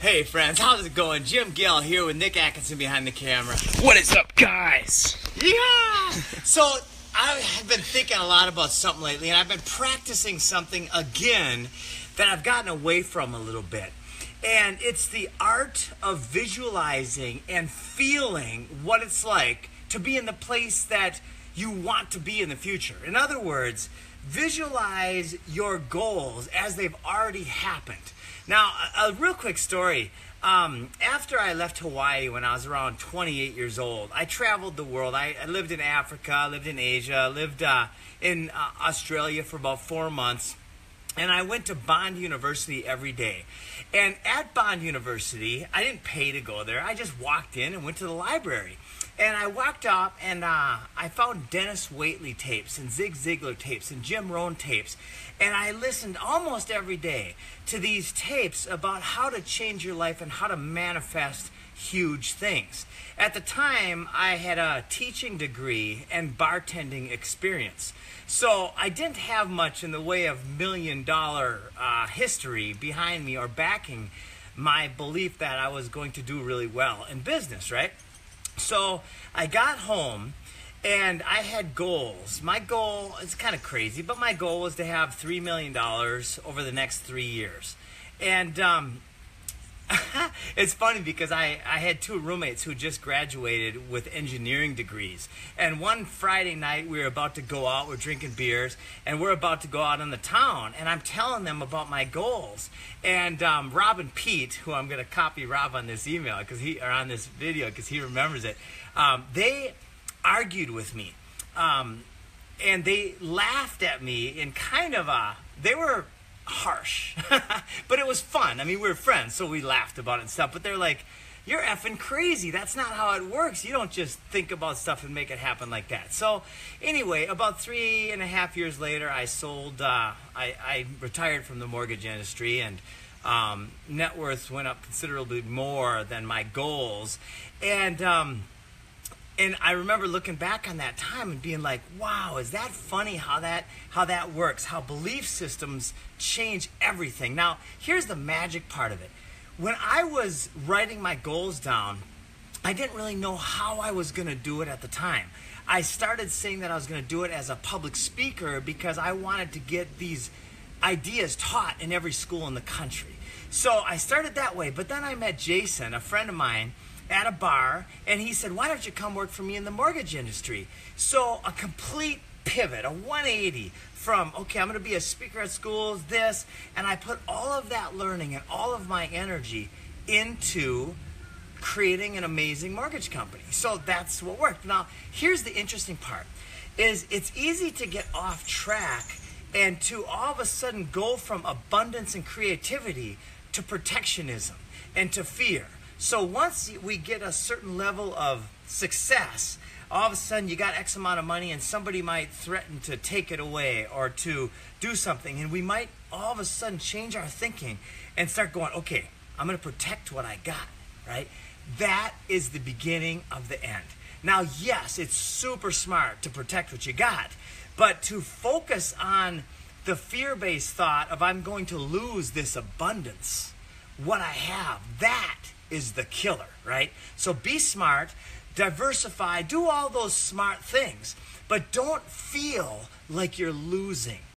Hey friends, how's it going? Jim Gale here with Nick Atkinson behind the camera. What is up, guys? Yeah! So, I have been thinking a lot about something lately, and I've been practicing something again that I've gotten away from a little bit. And it's the art of visualizing and feeling what it's like to be in the place that you want to be in the future. In other words, visualize your goals as they've already happened. Now, a real quick story. After I left Hawaii when I was around 28 years old, I traveled the world. I lived in Africa, lived in Asia, lived in Australia for about 4 months. And I went to Bond University every day. And at Bond University, I didn't pay to go there. I just walked in and went to the library. And I walked up and I found Dennis Waitley tapes and Zig Ziglar tapes and Jim Rohn tapes. And I listened almost every day to these tapes about how to change your life and how to manifest huge things. At the time, I had a teaching degree and bartending experience. So I didn't have much in the way of million-dollar history behind me or backing my belief that I was going to do really well in business, right? So I got home and I had goals. My goal, it's kind of crazy, but my goal was to have $3 million over the next 3 years. And it's funny because I had 2 roommates who just graduated with engineering degrees. And one Friday night we were about to go out, we're drinking beers, and we're about to go out in the town. And I'm telling them about my goals. And Rob and Pete, who I'm going to copy Rob on this email, or on this video because he remembers it, they argued with me. And they laughed at me in kind of they were harsh, but it was fun. I mean, we were friends, so we laughed about it and stuff, but they're like, you're effing crazy. That's not how it works. You don't just think about stuff and make it happen like that. So anyway, about 3.5 years later, I sold, I retired from the mortgage industry, and net worth went up considerably more than my goals. And I remember looking back on that time and being like, wow, is that funny how that works, how belief systems change everything. Now, here's the magic part of it. When I was writing my goals down, I didn't really know how I was going to do it at the time. I started saying that I was going to do it as a public speaker because I wanted to get these ideas taught in every school in the country. So I started that way, but then I met Jason, a friend of mine, at a bar, and he said, why don't you come work for me in the mortgage industry? So a complete pivot, a 180 from, okay, I'm going to be a speaker at schools, this, and I put all of that learning and all of my energy into creating an amazing mortgage company. So that's what worked. Now, here's the interesting part, is it's easy to get off track and to all of a sudden go from abundance and creativity to protectionism and to fear. So once we get a certain level of success, all of a sudden you got X amount of money and somebody might threaten to take it away or to do something. And we might all of a sudden change our thinking and start going, okay, I'm going to protect what I got, right? That is the beginning of the end. Now, yes, it's super smart to protect what you got, but to focus on the fear-based thought of I'm going to lose this abundance, what I have, that is the killer, right? So be smart, diversify, do all those smart things, but don't feel like you're losing.